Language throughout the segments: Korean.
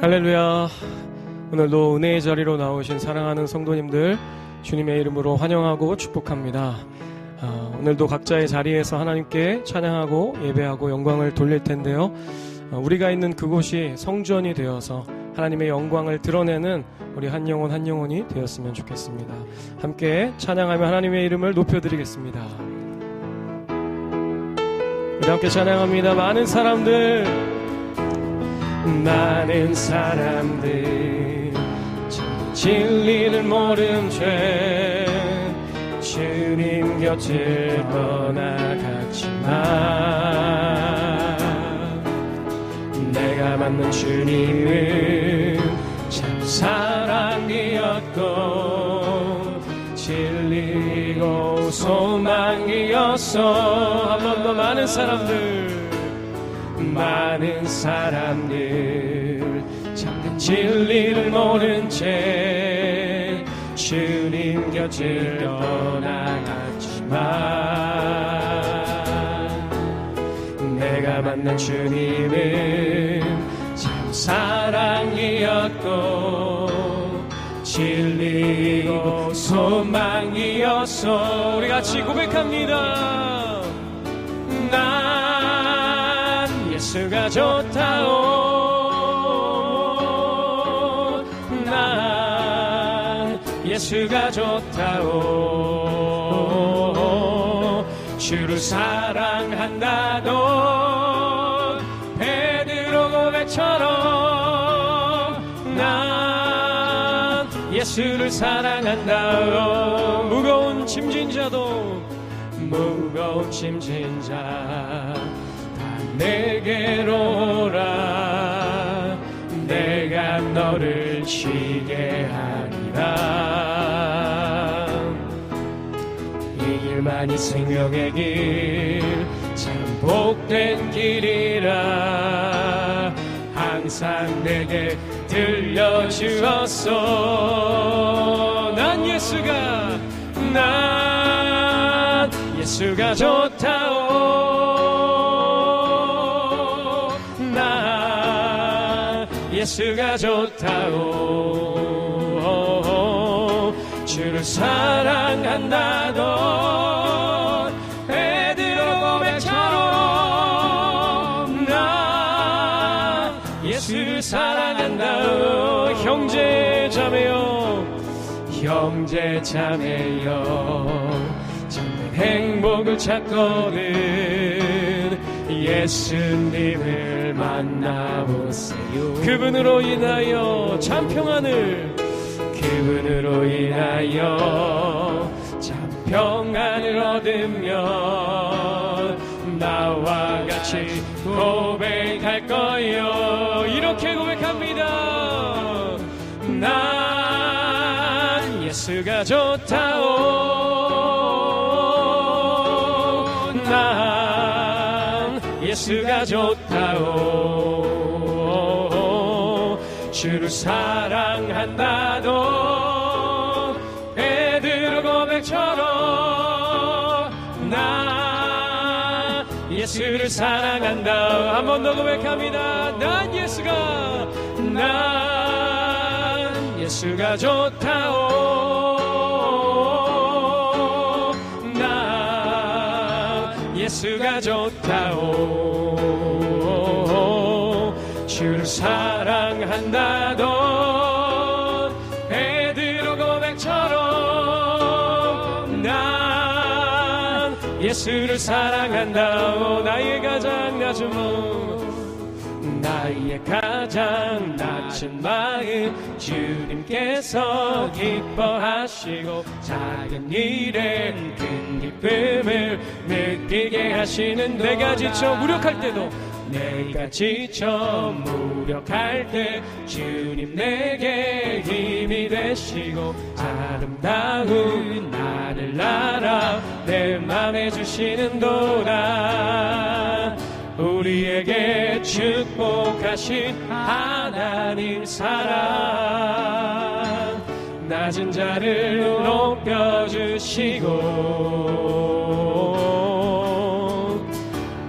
할렐루야. 오늘도 은혜의 자리로 나오신 사랑하는 성도님들 주님의 이름으로 환영하고 축복합니다. 오늘도 각자의 자리에서 하나님께 찬양하고 예배하고 영광을 돌릴 텐데요. 우리가 있는 그곳이 성전이 되어서 하나님의 영광을 드러내는 우리 한 영혼 한 영혼이 되었으면 좋겠습니다. 함께 찬양하며 하나님의 이름을 높여드리겠습니다. 우리 함께 찬양합니다. 많은 사람들 진리를 모른 죄 주님 곁을 떠나갔지만 내가 만난 주님은 참 사랑이었고 진리고 소망이었어. 한 번 더 많은 사람들 참된 진리를 모른 채 주님 곁을 떠나갔지만 내가 만난 주님은 참 사랑이었고 진리고 소망이었어. 우리 같이 고백합니다. 예수가 좋다오. 난 예수가 좋다오. 주를 사랑한다던 베드로 고백처럼 난 예수를 사랑한다오. 무거운 짐진 자 내게로 오라. 내가 너를 쉬게 하리라. 이 길만이 생명의 길 참 복된 길이라 항상 내게 들려주었소. 난 예수가 좋다오. 예수가 좋다오. 주를 사랑한다던 베드로 고백처럼 나 예수를 사랑한다오. 형제 자매여 참된 행복을 찾거든 예수님을 만나보세요. 그분으로 인하여 참 평안을 얻으며 나와 같이 고백할 거요. 이렇게 고백합니다. 난 예수가 좋다오. 난 예수가 좋다오. 주를 사랑한다던 베드로 고백처럼 나 예수를 사랑한다. 한 번 더 고백합니다. 난 예수가 좋다오. 난 예수가 좋다오. 주를 사랑한다던 베드로 고백처럼 난 예수를 사랑한다오. 나의 가장 낮은 마음 주님께서 기뻐하시고 작은 일에 큰 기쁨을 느끼게 하시는. 내가 지쳐 무력할 때 주님 내게 힘이 되시고 아름다운 나를 알아 내 맘에 주시는도다. 우리에게 축복하신 하나님 사랑 낮은 자를 높여주시고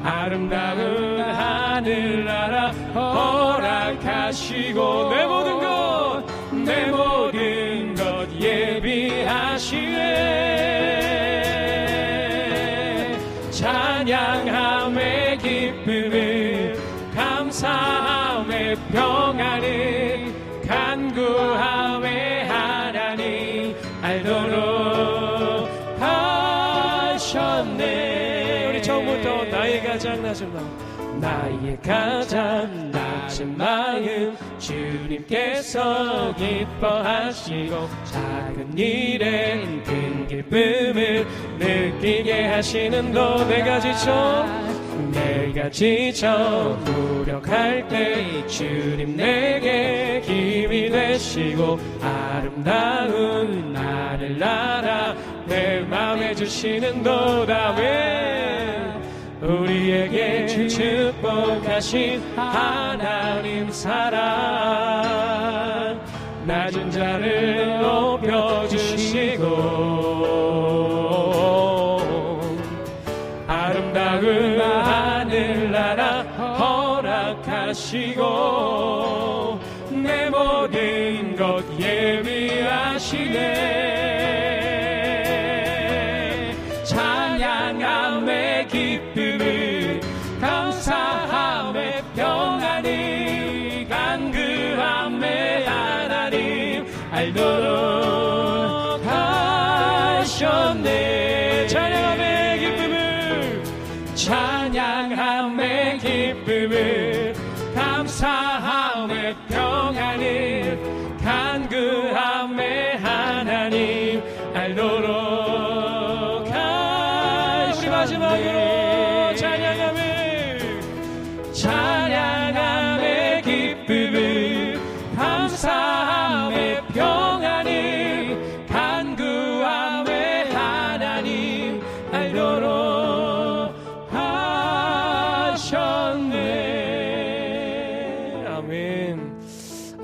아름다운 하늘 나라 허락하시고 하시고 내 모든 것 예비하시네. 찬양함의 기쁨을 감사함의 평안을 간구함의 하나님 알도록 하셨네. 우리 처음부터 나의 가장 낮은 마음 주님께서 기뻐하시고 작은 일에 큰 기쁨을 느끼게 하시는도 내가 지쳐 무력할 때 주님 내게 힘이 되시고 아름다운 나를 알아 내 맘에 주시는도다. 우리에게 축복하신 하나님 사랑 낮은 자를 높여주시고 아름다운 하늘나라 허락하시고 내 모든 것 예비하시네. 찬양함의 기쁨을 감사함의 평안을 간구함의 하나님 알도록 하셨네. 찬양함의 기쁨을 감사함의 평안을 간구함의 하나님 알도록 하시네. 우리 마지막으로 찬양함의 기쁨을 감사함의 평안을 간구함의 하나님 알도록 하셨네. 아멘.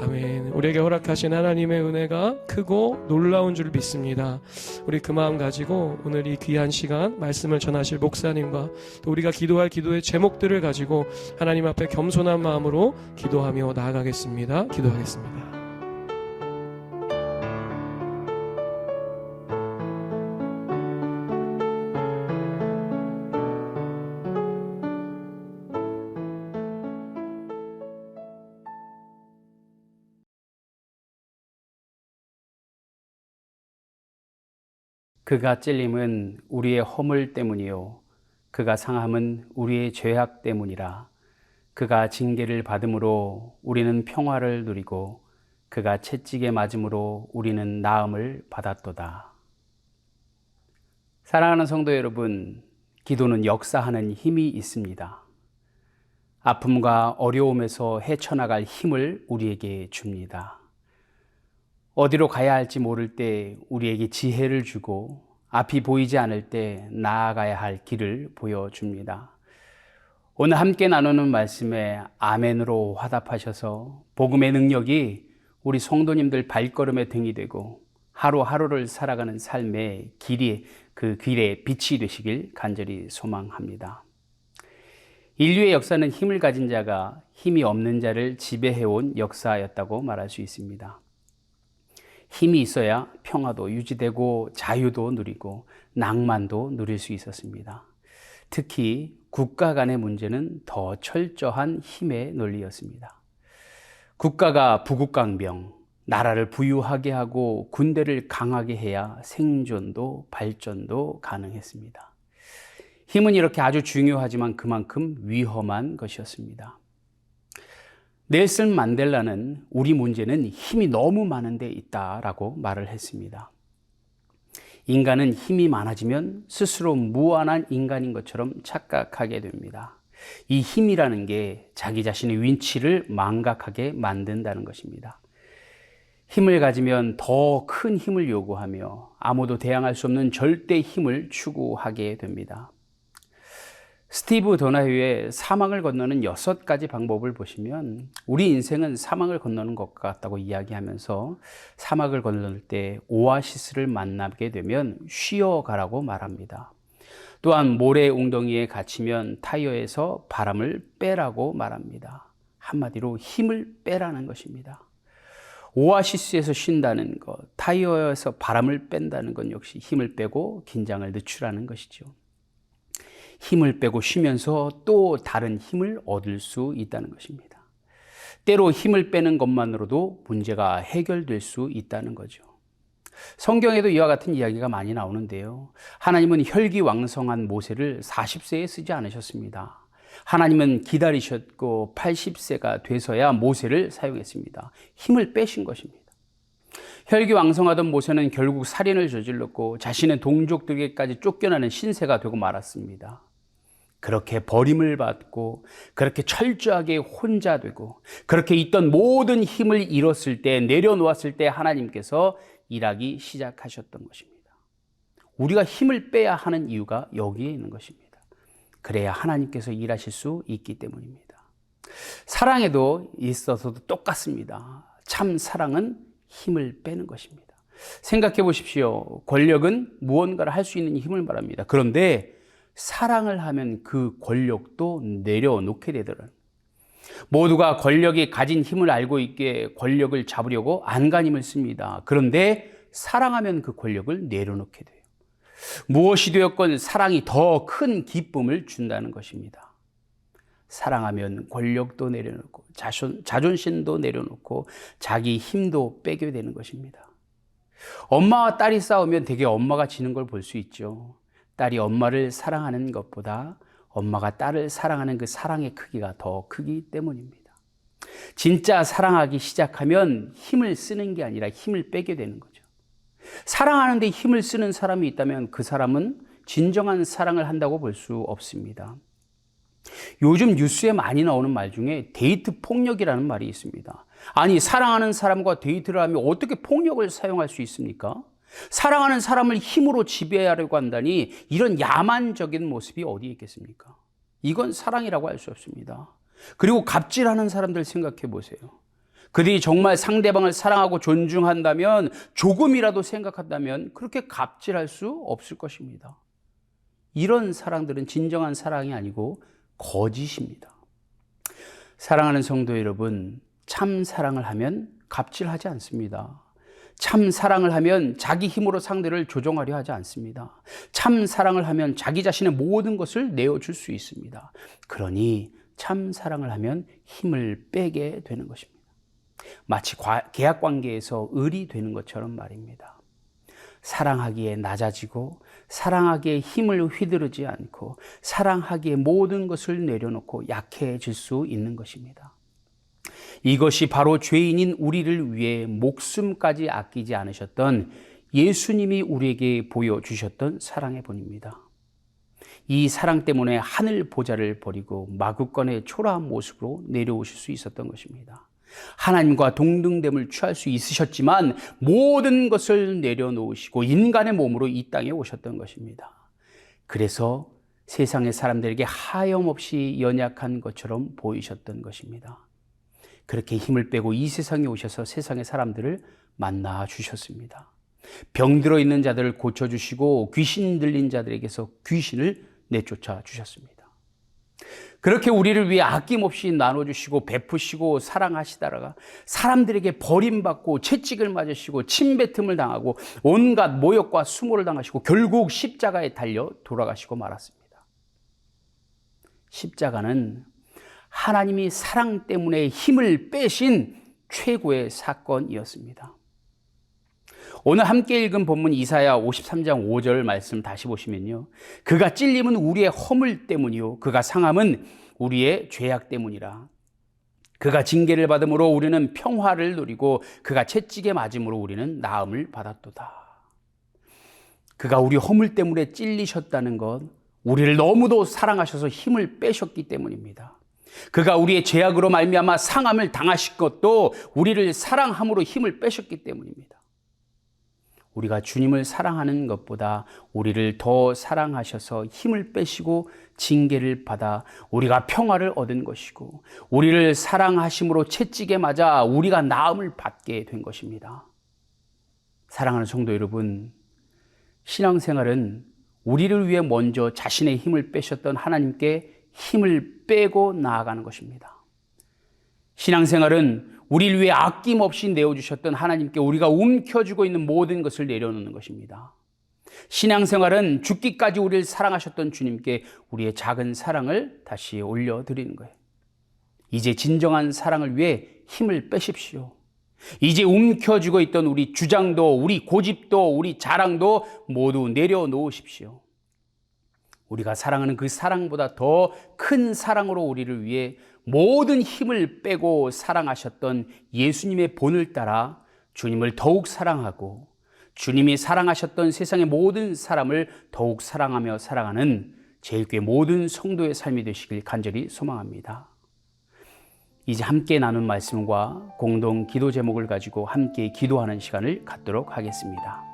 아멘. 우리에게 허락하신 하나님의 은혜가 크고 놀라운 줄 믿습니다. 우리 그 마음 가지고 오늘 이 귀한 시간 말씀을 전하실 목사님과 또 우리가 기도할 기도의 제목들을 가지고 하나님 앞에 겸손한 마음으로 기도하며 나아가겠습니다. 기도하겠습니다. 그가 찔림은 우리의 허물 때문이요 그가 상함은 우리의 죄악 때문이라. 그가 징계를 받음으로 우리는 평화를 누리고 그가 채찍에 맞음으로 우리는 나음을 받았도다. 사랑하는 성도 여러분, 기도는 역사하는 힘이 있습니다. 아픔과 어려움에서 헤쳐나갈 힘을 우리에게 줍니다. 어디로 가야 할지 모를 때 우리에게 지혜를 주고 앞이 보이지 않을 때 나아가야 할 길을 보여줍니다. 오늘 함께 나누는 말씀에 아멘으로 화답하셔서 복음의 능력이 우리 성도님들 발걸음의 등이 되고 하루하루를 살아가는 삶의 길이 그 길의 빛이 되시길 간절히 소망합니다. 인류의 역사는 힘을 가진 자가 힘이 없는 자를 지배해온 역사였다고 말할 수 있습니다. 힘이 있어야 평화도 유지되고 자유도 누리고 낭만도 누릴 수 있었습니다. 특히 국가 간의 문제는 더 철저한 힘의 논리였습니다. 국가가 부국강병, 나라를 부유하게 하고 군대를 강하게 해야 생존도 발전도 가능했습니다. 힘은 이렇게 아주 중요하지만 그만큼 위험한 것이었습니다. 넬슨 만델라는 우리 문제는 힘이 너무 많은 데 있다라고 말을 했습니다. 인간은 힘이 많아지면 스스로 무한한 인간인 것처럼 착각하게 됩니다. 이 힘이라는 게 자기 자신의 위치를 망각하게 만든다는 것입니다. 힘을 가지면 더 큰 힘을 요구하며 아무도 대항할 수 없는 절대 힘을 추구하게 됩니다. 스티브 도나휴의 사막을 건너는 6가지 방법을 보시면 우리 인생은 사막을 건너는 것 같다고 이야기하면서 사막을 건널 때 오아시스를 만나게 되면 쉬어가라고 말합니다. 또한 모래 웅덩이에 갇히면 타이어에서 바람을 빼라고 말합니다. 한마디로 힘을 빼라는 것입니다. 오아시스에서 쉰다는 것, 타이어에서 바람을 뺀다는 건 역시 힘을 빼고 긴장을 늦추라는 것이죠. 힘을 빼고 쉬면서 또 다른 힘을 얻을 수 있다는 것입니다. 때로 힘을 빼는 것만으로도 문제가 해결될 수 있다는 거죠. 성경에도 이와 같은 이야기가 많이 나오는데요. 하나님은 혈기왕성한 모세를 40세에 쓰지 않으셨습니다. 하나님은 기다리셨고 80세가 돼서야 모세를 사용했습니다. 힘을 빼신 것입니다. 혈기왕성하던 모세는 결국 살인을 저질렀고 자신의 동족들에게까지 쫓겨나는 신세가 되고 말았습니다. 그렇게 버림을 받고 그렇게 철저하게 혼자 되고 그렇게 있던 모든 힘을 잃었을 때, 내려놓았을 때 하나님께서 일하기 시작하셨던 것입니다. 우리가 힘을 빼야 하는 이유가 여기에 있는 것입니다. 그래야 하나님께서 일하실 수 있기 때문입니다. 사랑에도 있어서도 똑같습니다. 참 사랑은 힘을 빼는 것입니다. 생각해 보십시오. 권력은 무언가를 할 수 있는 힘을 말합니다. 그런데 사랑을 하면 그 권력도 내려놓게 되더라고요. 모두가 권력이 가진 힘을 알고 있기에 권력을 잡으려고 안간힘을 씁니다. 그런데 사랑하면 그 권력을 내려놓게 돼요. 무엇이 되었건 사랑이 더 큰 기쁨을 준다는 것입니다. 사랑하면 권력도 내려놓고 자존심도 내려놓고 자기 힘도 빼게 되는 것입니다. 엄마와 딸이 싸우면 되게 엄마가 지는 걸 볼 수 있죠. 딸이 엄마를 사랑하는 것보다 엄마가 딸을 사랑하는 그 사랑의 크기가 더 크기 때문입니다. 진짜 사랑하기 시작하면 힘을 쓰는 게 아니라 힘을 빼게 되는 거죠. 사랑하는데 힘을 쓰는 사람이 있다면 그 사람은 진정한 사랑을 한다고 볼 수 없습니다. 요즘 뉴스에 많이 나오는 말 중에 데이트 폭력이라는 말이 있습니다. 아니, 사랑하는 사람과 데이트를 하면 어떻게 폭력을 사용할 수 있습니까? 사랑하는 사람을 힘으로 지배하려고 한다니 이런 야만적인 모습이 어디에 있겠습니까? 이건 사랑이라고 할 수 없습니다. 그리고 갑질하는 사람들 생각해 보세요. 그들이 정말 상대방을 사랑하고 존중한다면, 조금이라도 생각한다면 그렇게 갑질할 수 없을 것입니다. 이런 사랑들은 진정한 사랑이 아니고 거짓입니다. 사랑하는 성도 여러분, 참 사랑을 하면 갑질하지 않습니다. 참 사랑을 하면 자기 힘으로 상대를 조종하려 하지 않습니다. 참 사랑을 하면 자기 자신의 모든 것을 내어줄 수 있습니다. 그러니 참 사랑을 하면 힘을 빼게 되는 것입니다. 마치 계약 관계에서 을이 되는 것처럼 말입니다. 사랑하기에 낮아지고 사랑하기에 힘을 휘두르지 않고 사랑하기에 모든 것을 내려놓고 약해질 수 있는 것입니다. 이것이 바로 죄인인 우리를 위해 목숨까지 아끼지 않으셨던 예수님이 우리에게 보여주셨던 사랑의 본입니다. 이 사랑 때문에 하늘 보좌를 버리고 마구간의 초라한 모습으로 내려오실 수 있었던 것입니다. 하나님과 동등됨을 취할 수 있으셨지만 모든 것을 내려놓으시고 인간의 몸으로 이 땅에 오셨던 것입니다. 그래서 세상의 사람들에게 하염없이 연약한 것처럼 보이셨던 것입니다. 그렇게 힘을 빼고 이 세상에 오셔서 세상의 사람들을 만나 주셨습니다. 병들어 있는 자들을 고쳐주시고 귀신 들린 자들에게서 귀신을 내쫓아 주셨습니다. 그렇게 우리를 위해 아낌없이 나눠주시고 베푸시고 사랑하시다가 사람들에게 버림받고 채찍을 맞으시고 침뱉음을 당하고 온갖 모욕과 수모를 당하시고 결국 십자가에 달려 돌아가시고 말았습니다. 십자가는 하나님이 사랑 때문에 힘을 빼신 최고의 사건이었습니다. 오늘 함께 읽은 본문 이사야 53장 5절 말씀 다시 보시면요. 그가 찔림은 우리의 허물 때문이요 그가 상함은 우리의 죄악 때문이라. 그가 징계를 받음으로 우리는 평화를 누리고 그가 채찍에 맞음으로 우리는 나음을 받았도다. 그가 우리 허물 때문에 찔리셨다는 것, 우리를 너무도 사랑하셔서 힘을 빼셨기 때문입니다. 그가 우리의 죄악으로 말미암아 상함을 당하신 것도 우리를 사랑함으로 힘을 빼셨기 때문입니다. 우리가 주님을 사랑하는 것보다 우리를 더 사랑하셔서 힘을 빼시고 징계를 받아 우리가 평화를 얻은 것이고 우리를 사랑하심으로 채찍에 맞아 우리가 나음을 받게 된 것입니다. 사랑하는 성도 여러분, 신앙생활은 우리를 위해 먼저 자신의 힘을 빼셨던 하나님께 힘을 빼고 나아가는 것입니다. 신앙생활은 우리를 위해 아낌없이 내어주셨던 하나님께 우리가 움켜쥐고 있는 모든 것을 내려놓는 것입니다. 신앙생활은 죽기까지 우리를 사랑하셨던 주님께 우리의 작은 사랑을 다시 올려드리는 거예요. 이제 진정한 사랑을 위해 힘을 빼십시오. 이제 움켜쥐고 있던 우리 주장도, 우리 고집도, 우리 자랑도 모두 내려놓으십시오. 우리가 사랑하는 그 사랑보다 더 큰 사랑으로 우리를 위해 모든 힘을 빼고 사랑하셨던 예수님의 본을 따라 주님을 더욱 사랑하고 주님이 사랑하셨던 세상의 모든 사람을 더욱 사랑하며 살아가는 제일교회 모든 성도의 삶이 되시길 간절히 소망합니다. 이제 함께 나눈 말씀과 공동 기도 제목을 가지고 함께 기도하는 시간을 갖도록 하겠습니다.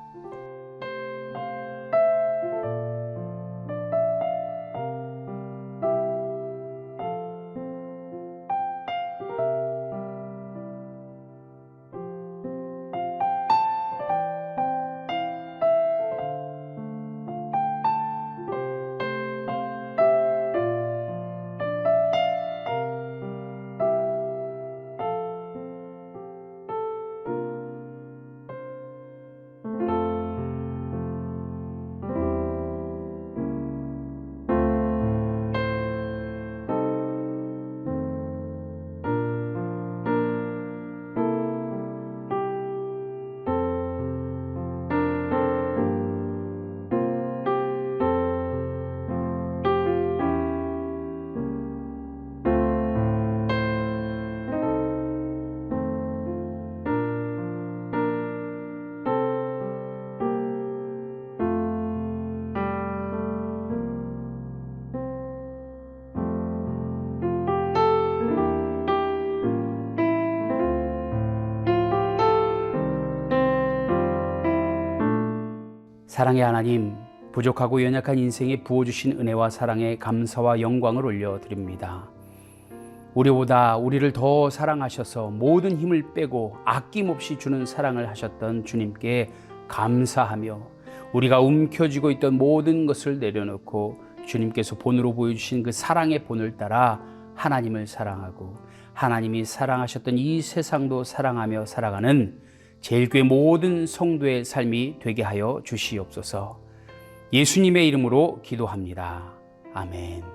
사랑의 하나님, 부족하고 연약한 인생에 부어주신 은혜와 사랑에 감사와 영광을 올려드립니다. 우리보다 우리를 더 사랑하셔서 모든 힘을 빼고 아낌없이 주는 사랑을 하셨던 주님께 감사하며 우리가 움켜쥐고 있던 모든 것을 내려놓고 주님께서 본으로 보여주신 그 사랑의 본을 따라 하나님을 사랑하고 하나님이 사랑하셨던 이 세상도 사랑하며 살아가는 제일교회 모든 성도의 삶이 되게 하여 주시옵소서. 예수님의 이름으로 기도합니다. 아멘.